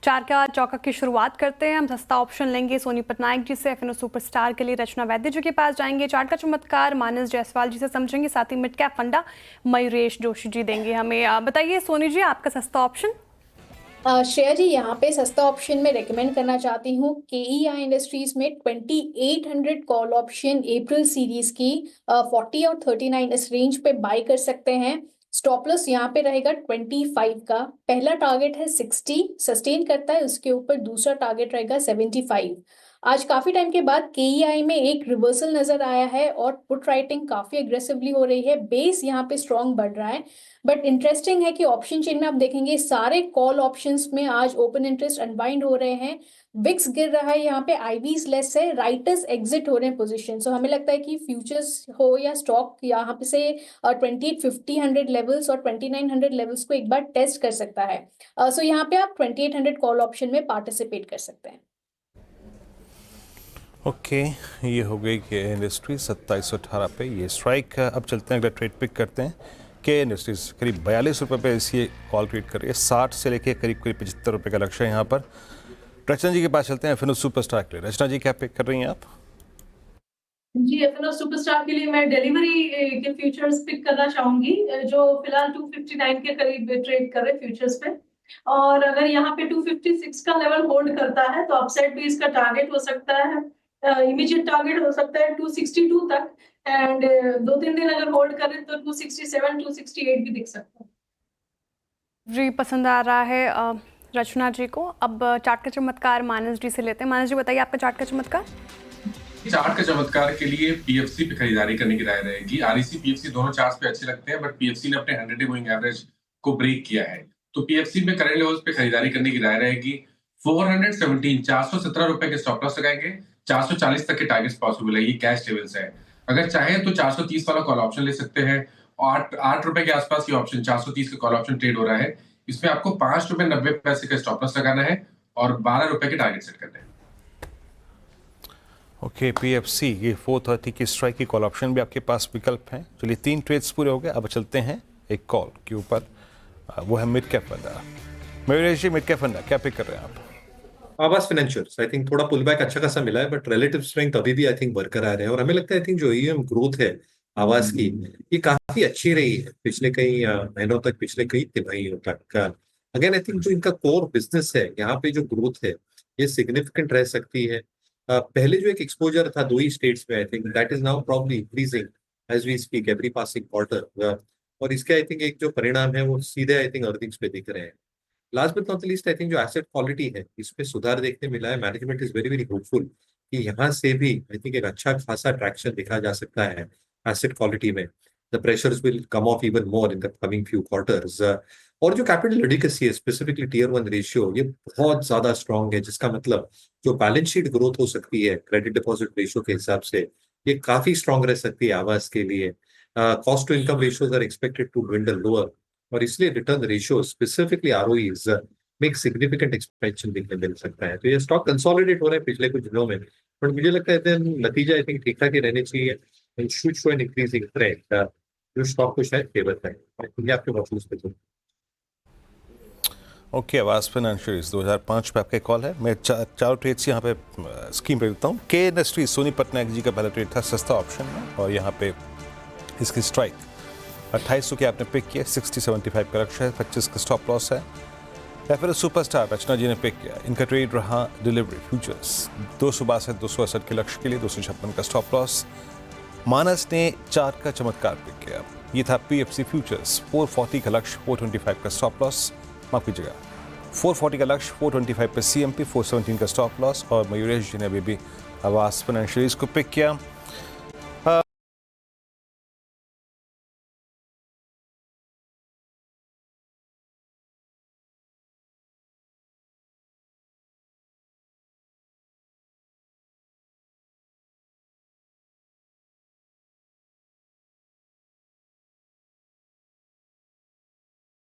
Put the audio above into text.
चार का चौका की शुरुआत करते हैं। हम सस्ता ऑप्शन लेंगे सोनी पटनायक जी से। एफएनओ सुपरस्टार के लिए रचना वैद्य जी के पास जाएंगे। चार्ट का चमत्कार मानस जायसवाल जी से समझेंगे। साथ ही मिड कैप फंडा मयूरेश जोशी जी देंगे हमें। बताइए सोनी जी, आपका सस्ता ऑप्शन। श्रेया जी, यहाँ पे सस्ता ऑप्शन में रेकमेंड करना चाहती हूँ केईआई इंडस्ट्रीज में 2800 कॉल ऑप्शन अप्रैल सीरीज की 40 और 39 इस रेंज पे बाय कर सकते हैं। स्टॉप लॉस यहाँ पे रहेगा 25 का। पहला टारगेट है 60, सस्टेन करता है उसके ऊपर दूसरा टारगेट रहेगा 75। आज काफी टाइम के बाद केईआई में एक रिवर्सल नजर आया है और पुट राइटिंग काफी एग्रेसिवली हो रही है। बेस यहाँ पे स्ट्रॉन्ग बढ़ रहा है। बट इंटरेस्टिंग है कि ऑप्शन चेन में आप देखेंगे सारे कॉल ऑप्शंस में आज ओपन इंटरेस्ट अनवाइंड हो रहे हैं। विक्स गिर रहा है, यहाँ पे आईवीज लेस है, राइटर्स एग्जिट हो रहे हैं पोजीशन। सो हमें लगता है कि फ्यूचर्स हो या स्टॉक यहाँ पे से 2850 लेवल्स और 2900 लेवल्स को एक बार टेस्ट कर सकता है। सो यहाँ पे आप 2800 कॉल ऑप्शन में पार्टिसिपेट कर सकते हैं। ओके, ये हो गई के इंडस्ट्री 2718 पे ये स्ट्राइक। अब चलते हैं, अगला ट्रेड पिक करते हैं। के इंडस्ट्रीज करीब 42 रुपये पे इसी कॉल ट्रेड कर रही है। 60 से लेके करीब 75 रुपये का लक्ष्य है यहाँ पर। रचना जी के पास चलते हैं एफएनओ सुपरस्टार के लिए। रचना जी, क्या पिक कर रही हैं आप? जी, एफएनओ सुपरस्टार के लिए मैं डिलीवरी के फ्यूचर्स पिक करना चाहूंगी, जो फिलहाल 259 के करीब ट्रेड कर रहे फ्यूचर्स पे। और अगर यहाँ पे 256 का लेवल होल्ड करता है तो अपसाइड भी इसका टारगेट हो सकता है, इमीडिएट टारगेट हो सकता है 262 तक। एंड 2-3 दिन अगर होल्ड करें तो 267 268 भी दिख सकता है। जी, पसंद आ रहा है रचना जी को। अब चार्ट का चमत्कार मानस जी से लेते हैं। मानस जी, बताइए आपका चार्ट का चमत्कार। चार्ट के चमत्कार के लिए पीएफसी पे खरीदारी करने की राय रहेगी। आरईसी पीएफसी दोनों चार्ट्स पे अच्छे लगते हैं, बट पीएफसी ने अपने 100 डे मूविंग एवरेज को ब्रेक किया है, तो पीएफसी में करंट लेवल्स पे खरीदारी करने की राय रहेगी। 417 रुपए के स्टॉप लॉस लगाएंगे। 440 तक के टारगेट्स पॉसिबल है, ये कैश लेवल्स है। अगर चाहे तो 430 वाला कॉल ऑप्शन ले सकते हैं। 8 रुपए के आसपास ये ऑप्शन 430 का कॉल ऑप्शन ट्रेड हो रहा है। इसमें आपको 5 रुपए 90 पैसे का स्टॉप लॉस लगाना है और 12 रुपए के टारगेट सेट करने हैं। ओके, पीएफसी ये 430 की स्ट्राइक की कॉल ऑप्शन भी आपके पास विकल्प हैं। चलिए, 3 ट्रेड्स पूरे हो गए। अब चलते हैं एक कॉल के ऊपर, वो है मिड कैप फंडा। मयूरेश जी, मिड कैप फंडा क्या पिक कर रहे हैं आप? आवास फाइनेंशियल्स आई थिंक थोड़ा पुल बैक अच्छा खासा मिला है, बट रिलेटिव स्ट्रेंथ अभी भी आई थिंक बरकरार है। और हमें लगता है आई थिंक जो ईएम ग्रोथ है आवास की, ये काफी अच्छी रही है पिछले कई महीनों तक, पिछले कई तिमाहियों तक। अगेन आई थिंक जो इनका कोर बिजनेस है, यहाँ पे जो ग्रोथ है ये सिग्निफिकेंट रह सकती है। पहले जो एक एक्सपोजर था 2 ही स्टेट्स में, I think that is now probably increasing as we speak every passing quarter. और इसके आई थिंक एक जो परिणाम है वो सीधे आई थिंक अर्निंग्स पे दिख रहे हैं। Last but not least I think जो एसेट क्वालिटी है इसमें सुधार देखने मिला है। Management is very very hopeful कि यहाँ से भी आई थिंक एक अच्छा खासा ट्रैक्शन दिखा जा सकता है एसेट क्वालिटी में। The pressures will come of even more in the coming few quarters. और जो कैपिटल एडिक्वेसी है, स्पेसिफिकली टियर 1 रेशियो, ये बहुत ज्यादा स्ट्रांग है, जिसका मतलब जो बैलेंस शीट ग्रोथ हो सकती है क्रेडिट डिपॉजिट रेशियो के हिसाब से, ये काफी स्ट्रांग रह सकती है आवास के लिए। Cost to income ratios are expected to dwindle lower, और इसलिए रिटर्न रेशियो स्पेसिफिकली आरओईज में एक सिग्निफिकेंट एक्सपेंशन देखने मिल सकता है। तो ये स्टॉक कंसोलिडेट हो रहे हैं पिछले कुछ दिनों में, बट मुझे लगता है नतीजा आई थिंक ठीक ठाक ही रहने चाहिए। And should show an increasing trend जो स्टॉक को शायद फेवर करें। आपके वॉच पे ओके, आवास फाइनेंशियल्स 2005 पे आपका कॉल है। मैं चारों ट्रेड्स यहाँ पे स्कीम पे देता हूँ। के इंडस्ट्री सोनी पटनायक जी का पहला ट्रेड था सस्ता ऑप्शन में, और यहाँ पे इसकी स्ट्राइक 2800 के आपने पिक किया। 60-75 का लक्ष्य है, 25 का स्टॉप लॉस है। या फिर सुपरस्टार रचना जी ने पिक किया, इनका ट्रेड रहा डिलीवरी फ्यूचर्स 262-268 के लक्ष्य के लिए, 256 का स्टॉप लॉस। मानस ने 4 का चमत्कार पिक किया, ये था पीएफसी फ्यूचर्स 440 का लक्ष्य, 425 का स्टॉप लॉस। माफ कीजिएगा, 440 का लक्ष्य, 425 पे सीएमपी, 417 का स्टॉप लॉस। और मयूरेश जी ने अभी भी आवास फाइनेंशियल्स को पिक किया।